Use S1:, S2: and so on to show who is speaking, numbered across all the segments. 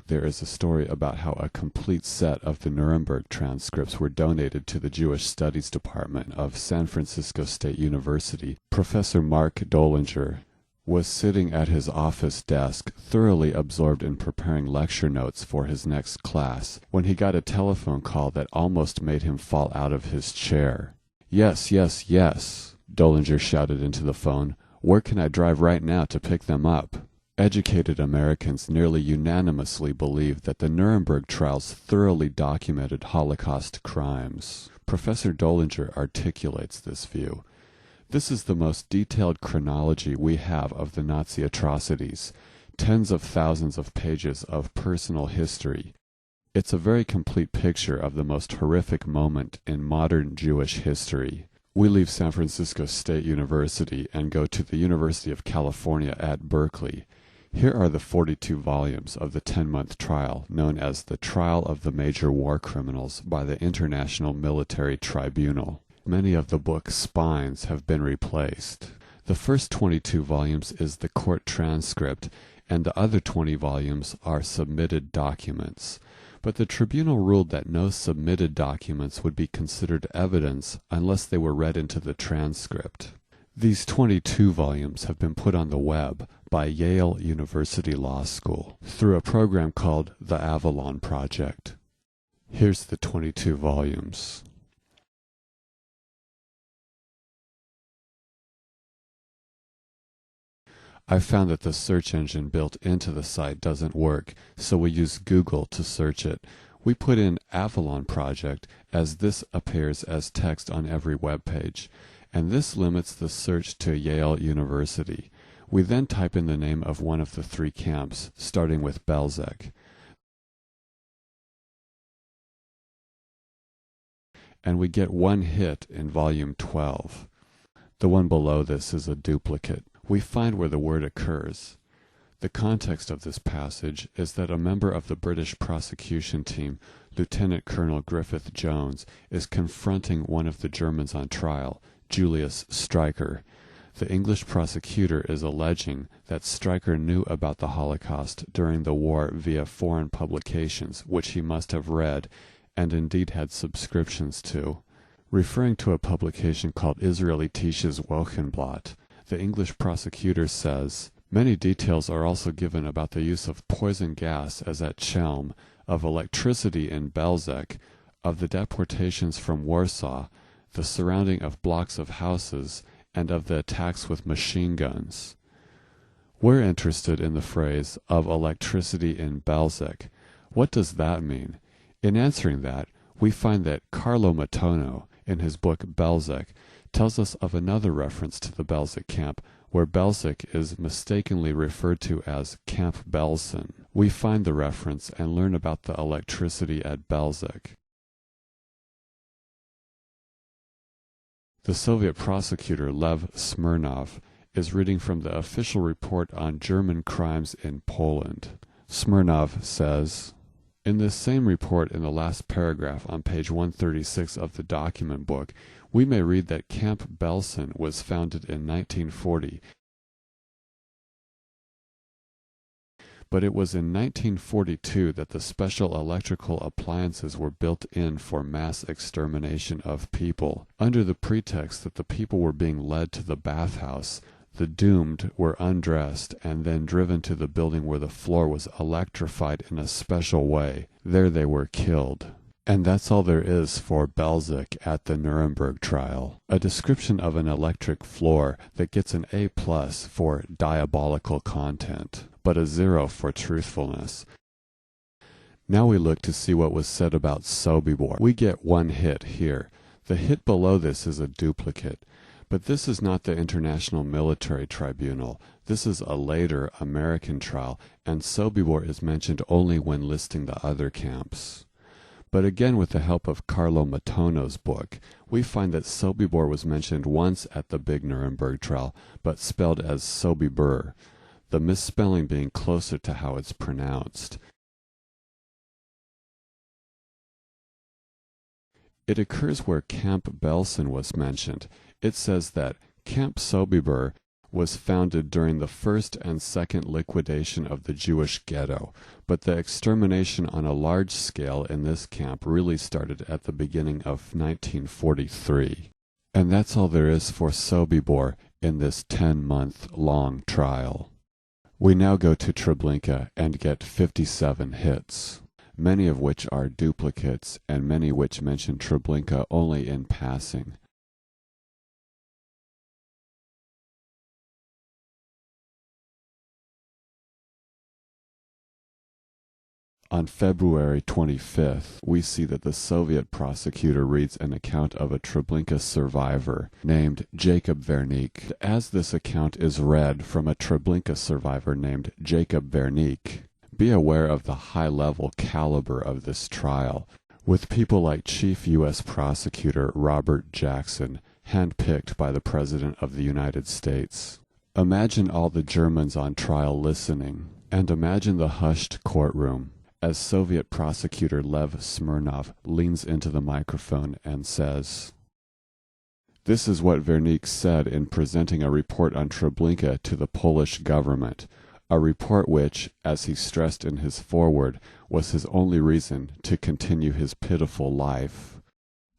S1: there is a story about how a complete set of the Nuremberg transcripts were donated to the Jewish Studies Department of San Francisco State University. Professor Mark Dollinger was sitting at his office desk, thoroughly absorbed in preparing lecture notes for his next class, when he got a telephone call that almost made him fall out of his chair. "Yes, yes, yes," Dollinger shouted into the phone. "Where can I drive right now to pick them up?" Educated Americans nearly unanimously believe that the Nuremberg trials thoroughly documented Holocaust crimes. Professor Dollinger articulates this view. "This is the most detailed chronology we have of the Nazi atrocities, tens of thousands of pages of personal history. It's a very complete picture of the most horrific moment in modern Jewish history." We leave San Francisco State University and go to the University of California at Berkeley. Here are the 42 volumes of the 10-month trial known as the Trial of the Major War Criminals by the International Military Tribunal. Many of the book's spines have been replaced. The first 22 volumes is the court transcript, and the other 20 volumes are submitted documents. But the tribunal ruled that no submitted documents would be considered evidence unless they were read into the transcript. These 22 volumes have been put on the web by Yale University Law School through a program called the Avalon Project. Here's the 22 volumes. I found that the search engine built into the site doesn't work, so we use Google to search it. We put in Avalon Project as this appears as text on every web page, and this limits the search to Yale University. We then type in the name of one of the three camps, starting with Belzec. And we get one hit in volume 12. The one below this is a duplicate. We find where the word occurs. The context of this passage is that a member of the British prosecution team, Lieutenant Colonel Griffith Jones, is confronting one of the Germans on trial, Julius Streicher. The English prosecutor is alleging that Streicher knew about the Holocaust during the war via foreign publications, which he must have read, and indeed had subscriptions to. Referring to a publication called Israelitisches Wochenblatt, the English prosecutor says, "Many details are also given about the use of poison gas as at Chelm, of electricity in Belzec, of the deportations from Warsaw, the surrounding of blocks of houses, and of the attacks with machine guns." We're interested in the phrase, "of electricity in Belzec." What does that mean? In answering that, we find that Carlo Matono, in his book Belzec, tells us of another reference to the Belzec camp, where Belzec is mistakenly referred to as Camp Belsen. We find the reference and learn about the electricity at Belzec. The Soviet prosecutor Lev Smirnov is reading from the official report on German crimes in Poland. Smirnov says, "In this same report, in the last paragraph on page 136 of the document book, we may read that Camp Belsen was founded in 1940, but it was in 1942 that the special electrical appliances were built in for mass extermination of people. Under the pretext that the people were being led to the bathhouse, the doomed were undressed and then driven to the building where the floor was electrified in a special way. There they were killed." And that's all there is for Belzec at the Nuremberg trial. A description of an electric floor that gets an A+ for diabolical content, but a 0 for truthfulness. Now we look to see what was said about Sobibor. We get one hit here. The hit below this is a duplicate. But this is not the International Military Tribunal. This is a later American trial, and Sobibor is mentioned only when listing the other camps. But again, with the help of Carlo Matono's book, we find that Sobibor was mentioned once at the big Nuremberg trial, but spelled as Sobibor, the misspelling being closer to how it's pronounced. It occurs where Camp Belsen was mentioned. It says that Camp Sobibor was founded during the first and second liquidation of the Jewish ghetto, but the extermination on a large scale in this camp really started at the beginning of 1943. And that's all there is for Sobibor in this 10-month-long trial. We now go to Treblinka and get 57 hits, many of which are duplicates and many which mention Treblinka only in passing. On February 25th, we see that the Soviet prosecutor reads an account of a Treblinka survivor named Jacob Vernik. As this account is read from a Treblinka survivor named Jacob Vernik, be aware of the high-level caliber of this trial, with people like Chief U.S. Prosecutor Robert Jackson, handpicked by the President of the United States. Imagine all the Germans on trial listening, and imagine the hushed courtroom as Soviet prosecutor Lev Smirnov leans into the microphone and says, "This is what Vernik said in presenting a report on Treblinka to the Polish government, a report which, as he stressed in his foreword, was his only reason to continue his pitiful life.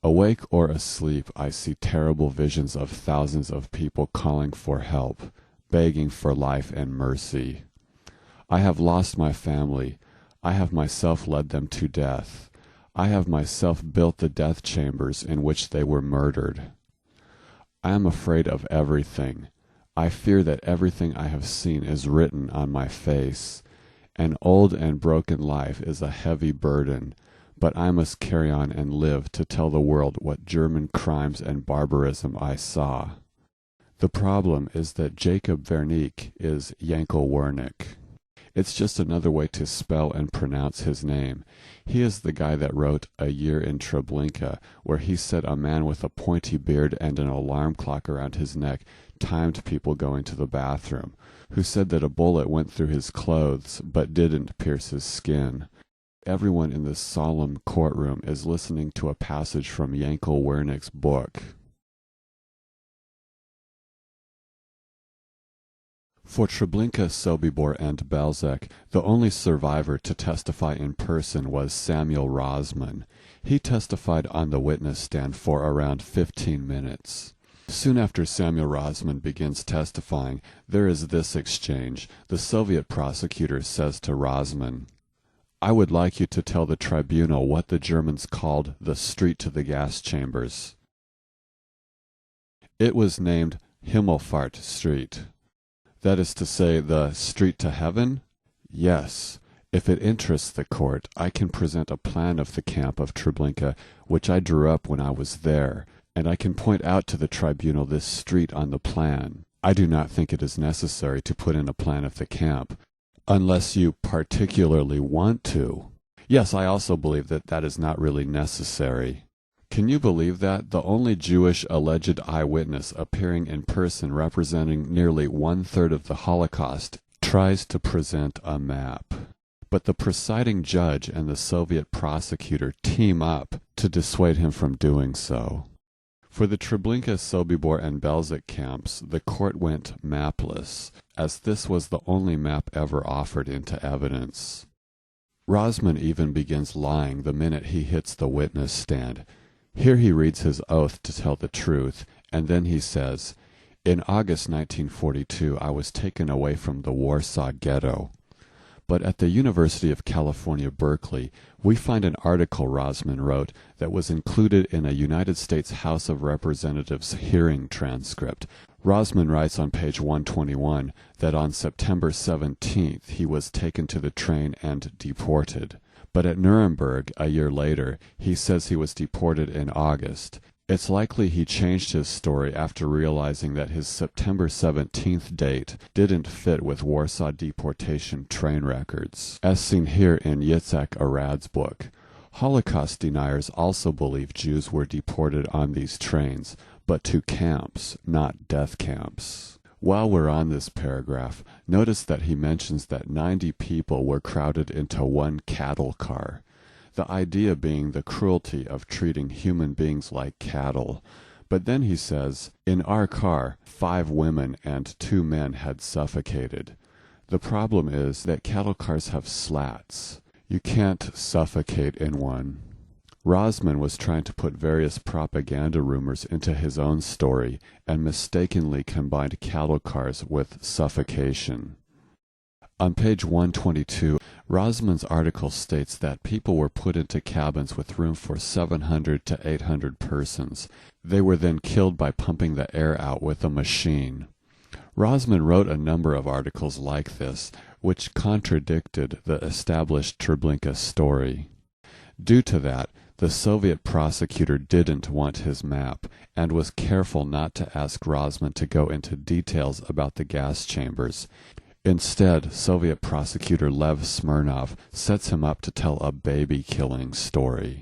S1: Awake or asleep, I see terrible visions of thousands of people calling for help, begging for life and mercy. I have lost my family. I have myself led them to death. I have myself built the death chambers in which they were murdered. I am afraid of everything. I fear that everything I have seen is written on my face. An old and broken life is a heavy burden, but I must carry on and live to tell the world what German crimes and barbarism I saw." The problem is that Jacob Vernik is Yankel Wernick. It's just another way to spell and pronounce his name. He is the guy that wrote A Year in Treblinka, where he said a man with a pointy beard and an alarm clock around his neck timed people going to the bathroom, who said that a bullet went through his clothes but didn't pierce his skin. Everyone in this solemn courtroom is listening to a passage from Yankel Wernick's book. For Treblinka, Sobibor, and Belzec, the only survivor to testify in person was Samuel Rosman. He testified on the witness stand for around 15 minutes. Soon after Samuel Rosman begins testifying, there is this exchange. The Soviet prosecutor says to Rosman, "I would like you to tell the tribunal what the Germans called the street to the gas chambers." "It was named Himmelfahrt Street." "That is to say, the street to heaven?" "Yes. If it interests the court, I can present a plan of the camp of Treblinka, which I drew up when I was there, and I can point out to the tribunal this street on the plan. I do not think it is necessary to put in a plan of the camp, unless you particularly want to." "Yes, I also believe that that is not really necessary." Can you believe that? The only Jewish alleged eyewitness appearing in person representing nearly 1/3 of the Holocaust tries to present a map. But the presiding judge and the Soviet prosecutor team up to dissuade him from doing so. For the Treblinka, Sobibor, and Belzec camps, the court went mapless, as this was the only map ever offered into evidence. Rosman even begins lying the minute he hits the witness stand. Here he reads his oath to tell the truth, and then he says, "In August 1942 I was taken away from the Warsaw Ghetto." But at the University of California, Berkeley, we find an article Rosman wrote that was included in a United States House of Representatives hearing transcript. Rosman writes on page 121 that on September 17th he was taken to the train and deported. But at Nuremberg, a year later, he says he was deported in August. It's likely he changed his story after realizing that his September 17th date didn't fit with Warsaw deportation train records, as seen here in Yitzhak Arad's book. Holocaust deniers also believe Jews were deported on these trains, but to camps, not death camps. While we're on this paragraph, notice that he mentions that 90 people were crowded into one cattle car. The idea being the cruelty of treating human beings like cattle. But then he says, in our car, 5 women and 2 men had suffocated. The problem is that cattle cars have slats. You can't suffocate in one. Rosman was trying to put various propaganda rumors into his own story and mistakenly combined cattle cars with suffocation. On page 122, Rosman's article states that people were put into cabins with room for 700 to 800 persons. They were then killed by pumping the air out with a machine. Rosman wrote a number of articles like this, which contradicted the established Treblinka story. Due to that, the Soviet prosecutor didn't want his map, and was careful not to ask Rosman to go into details about the gas chambers. Instead, Soviet prosecutor Lev Smirnov sets him up to tell a baby-killing story.